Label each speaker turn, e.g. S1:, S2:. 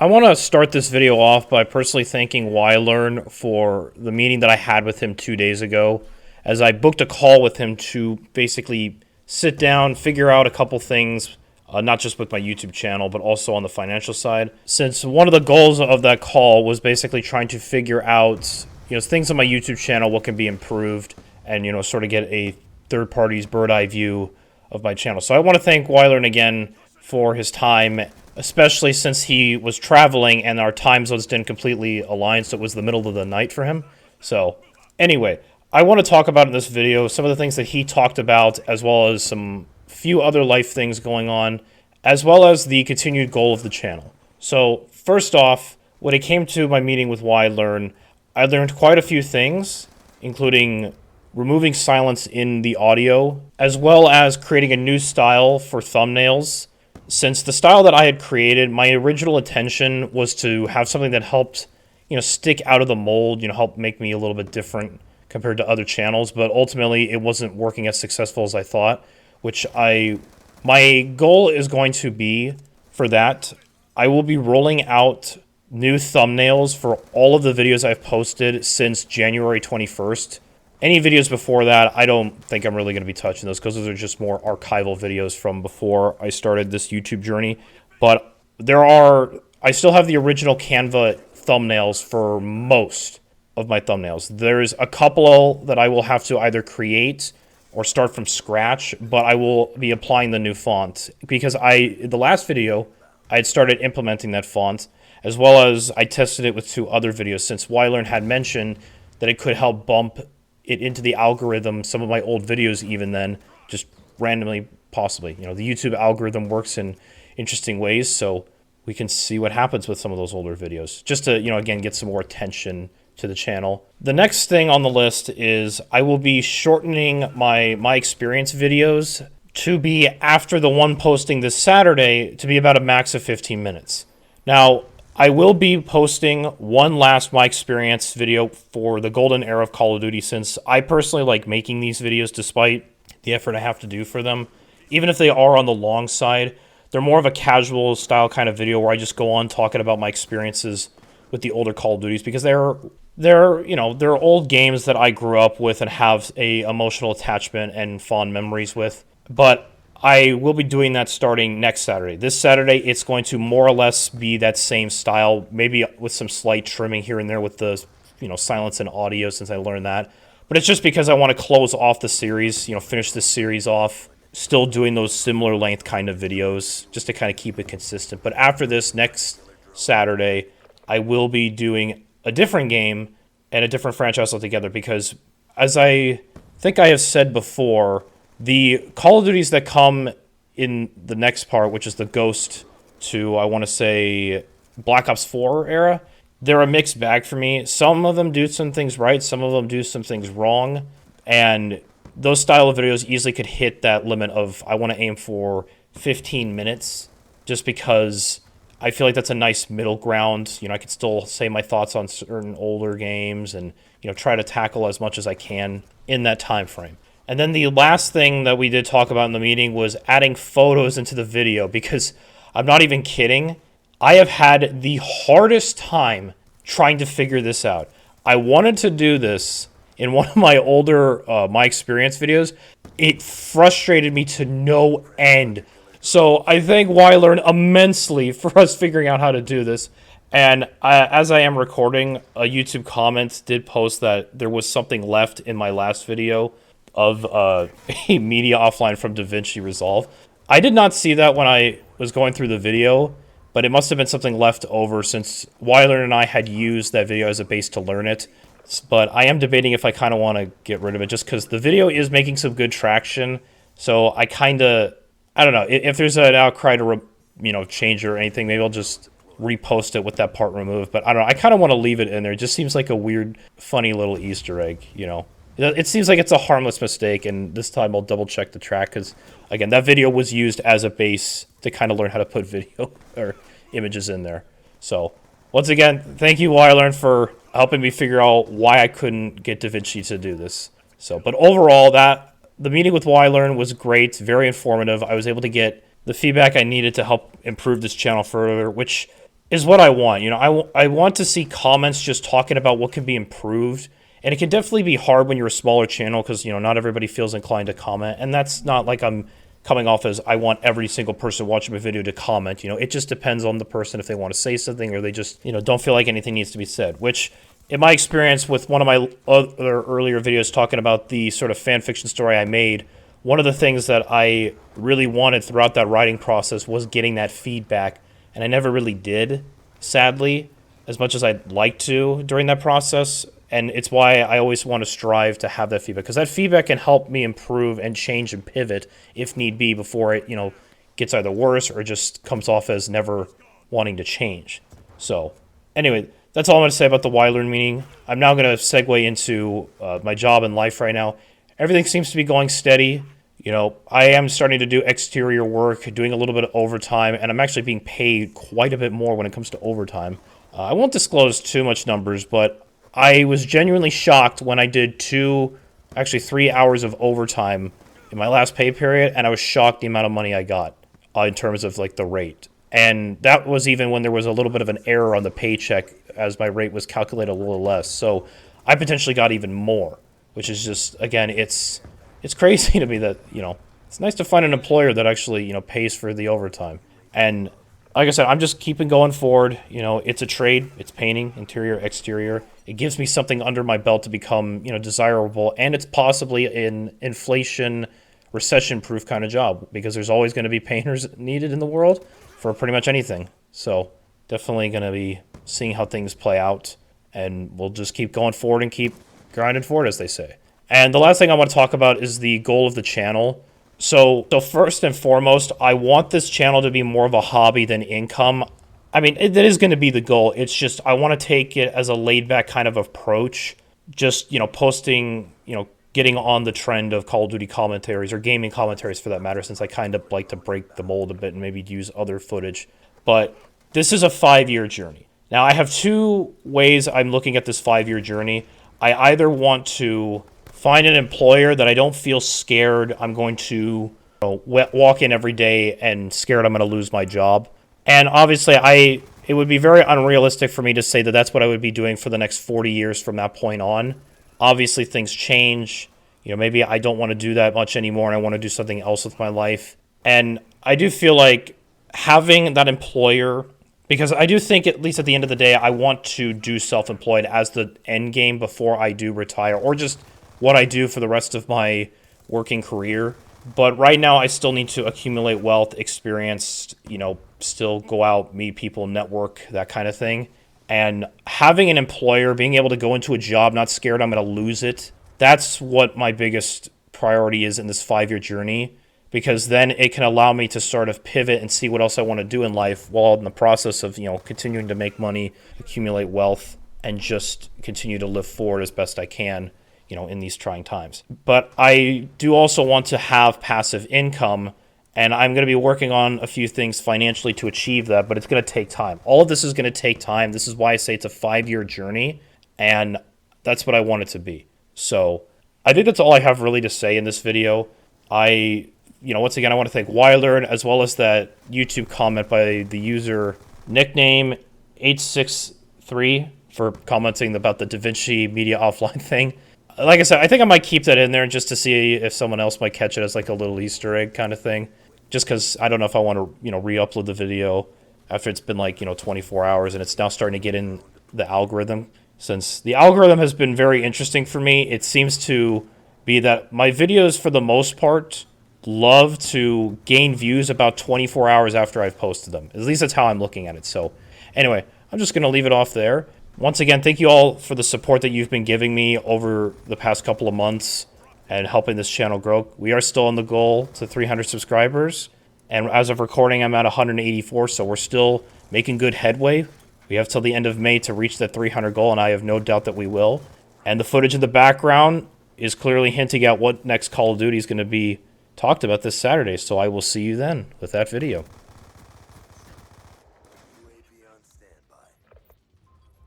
S1: I want to start this video off by personally thanking YLearn for the meeting that I had with him 2 days ago, as I booked a call with him to basically sit down, figure out a couple things, not just with my YouTube channel, but also on the financial side. Since one of the goals of that call was basically trying to figure out, things on my YouTube channel, what can be improved, and, sort of get a third party's bird eye view of my channel. So I want to thank YLearn again for his time, especially since he was traveling and our time zones didn't completely align, so it was the middle of the night for him. So anyway, I want to talk about in this video some of the things that he talked about, as well as some few other life things going on, as well as the continued goal of the channel. So first off, when it came to my meeting with YLearn, I learned quite a few things, including removing silence in the audio, as well as creating a new style for thumbnails. Since the style that I had created, my original intention was to have something that helped, stick out of the mold, help make me a little bit different compared to other channels, but ultimately it wasn't working as successful as I thought, my goal is going to be for that. I will be rolling out new thumbnails for all of the videos I've posted since January 21st. Any videos before that, I don't think I'm really going to be touching those because those are just more archival videos from before I started this YouTube journey. But I still have the original Canva thumbnails for most of my thumbnails. There's a couple that I will have to either create or start from scratch, but I will be applying the new font because the last video, I had started implementing that font, as well as I tested it with 2 other videos since YLearn had mentioned that it could help bump it into the algorithm, some of my old videos even then, just randomly, possibly. The YouTube algorithm works in interesting ways, so we can see what happens with some of those older videos, just to, again, get some more attention to the channel. The next thing on the list is I will be shortening my experience videos to be, after the one posting this Saturday, to be about a max of 15 minutes. Now, I will be posting one last my experience video for the golden era of Call of Duty, since I personally like making these videos despite the effort I have to do for them. Even if they are on the long side, they're more of a casual style kind of video where I just go on talking about my experiences with the older Call of Duties, because they're old games that I grew up with and have a emotional attachment and fond memories with. But I will be doing that starting next Saturday. This Saturday, it's going to more or less be that same style, maybe with some slight trimming here and there with the, silence and audio, since I learned that. But it's just because I want to close off the series, finish this series off, still doing those similar length kind of videos, just to kind of keep it consistent. But after this, next Saturday, I will be doing a different game and a different franchise altogether, because as I think I have said before, the Call of Duties that come in the next part, which is the Ghost to, I want to say, Black Ops 4 era, they're a mixed bag for me. Some of them do some things right, some of them do some things wrong, and those style of videos easily could hit that limit of, I want to aim for 15 minutes, just because I feel like that's a nice middle ground. I can still say my thoughts on certain older games and, try to tackle as much as I can in that time frame. And then the last thing that we did talk about in the meeting was adding photos into the video, because I'm not even kidding. I have had the hardest time trying to figure this out. I wanted to do this in one of my older my experience videos. It frustrated me to no end. So I thank YLearn immensely for us figuring out how to do this. And as I am recording, a YouTube comment did post that there was something left in my last video of a media offline from DaVinci Resolve. I did not see that when I was going through the video, but it must have been something left over since YLearn and I had used that video as a base to learn it. But I am debating if I kind of want to get rid of it, just because the video is making some good traction. So I don't know, if there's an outcry to change it or anything, maybe I'll just repost it with that part removed. But I don't know, I kind of want to leave it in there. It just seems like a weird, funny little Easter egg, It seems like it's a harmless mistake, and this time I'll double check the track, because, again, that video was used as a base to kind of learn how to put video or images in there. So, once again, thank you, YLearn, for helping me figure out why I couldn't get DaVinci to do this. So, but overall, the meeting with YLearn was great, very informative. I was able to get the feedback I needed to help improve this channel further, which is what I want. I want to see comments just talking about what can be improved. And it can definitely be hard when you're a smaller channel because, not everybody feels inclined to comment. And that's not like I'm coming off as I want every single person watching my video to comment. It just depends on the person if they want to say something or they just, don't feel like anything needs to be said. Which, in my experience with one of my other earlier videos talking about the sort of fan fiction story I made, one of the things that I really wanted throughout that writing process was getting that feedback. And I never really did, sadly, as much as I'd like to during that process. And it's why I always want to strive to have that feedback, because that feedback can help me improve and change and pivot if need be before it, gets either worse or just comes off as never wanting to change. So, anyway, that's all I'm going to say about the YLearn meeting. I'm now going to segue into my job and life right now. Everything seems to be going steady. I am starting to do exterior work, doing a little bit of overtime, and I'm actually being paid quite a bit more when it comes to overtime. I won't disclose too much numbers, but I was genuinely shocked when I did 3 hours of overtime in my last pay period, and I was shocked the amount of money I got in terms of like the rate. And that was even when there was a little bit of an error on the paycheck as my rate was calculated a little less. So I potentially got even more, which is just, again, it's crazy to me that, it's nice to find an employer that actually, pays for the overtime. And like I said, I'm just keeping going forward. It's a trade. It's painting, interior, exterior. It gives me something under my belt to become, desirable. And it's possibly an inflation, recession-proof kind of job because there's always going to be painters needed in the world for pretty much anything. So definitely going to be seeing how things play out. And we'll just keep going forward and keep grinding forward, as they say. And the last thing I want to talk about is the goal of the channel. So first and foremost, I want this channel to be more of a hobby than income. I mean, that is going to be the goal. It's just I want to take it as a laid-back kind of approach. Just, posting, getting on the trend of Call of Duty commentaries or gaming commentaries for that matter, since I kind of like to break the mold a bit and maybe use other footage. But this is a 5-year journey. Now, I have two ways I'm looking at this 5-year journey. I either want to find an employer that I don't feel scared I'm going to walk in every day and scared I'm going to lose my job. And obviously, it would be very unrealistic for me to say that that's what I would be doing for the next 40 years from that point on. Obviously, things change. Maybe I don't want to do that much anymore and I want to do something else with my life. And I do feel like having that employer, because I do think, at least at the end of the day, I want to do self-employed as the end game before I do retire, or just what I do for the rest of my working career. But right now, I still need to accumulate wealth, experience, still go out, meet people, network, that kind of thing. And having an employer, being able to go into a job, not scared I'm going to lose it, that's what my biggest priority is in this 5-year journey. Because then it can allow me to sort of pivot and see what else I want to do in life while in the process of, continuing to make money, accumulate wealth, and just continue to live forward as best I can, in these trying times. But I do also want to have passive income, and I'm going to be working on a few things financially to achieve that, but it's going to take time. All of this is going to take time. This is why I say it's a 5-year journey, and that's what I want it to be. So I think that's all I have really to say in this video. Once again, I want to thank YLearn, as well as that YouTube comment by the user nickname H63 for commenting about the DaVinci Media Offline thing. Like I said, I think I might keep that in there just to see if someone else might catch it as like a little Easter egg kind of thing. Just because I don't know if I want to, re-upload the video after it's been 24 hours and it's now starting to get in the algorithm. Since the algorithm has been very interesting for me, it seems to be that my videos, for the most part, love to gain views about 24 hours after I've posted them. At least that's how I'm looking at it. So anyway, I'm just going to leave it off there. Once again, thank you all for the support that you've been giving me over the past couple of months and helping this channel grow. We are still on the goal to 300 subscribers. And as of recording, I'm at 184, so we're still making good headway. We have till the end of May to reach that 300 goal, and I have no doubt that we will. And the footage in the background is clearly hinting at what next Call of Duty is going to be talked about this Saturday. So I will see you then with that video.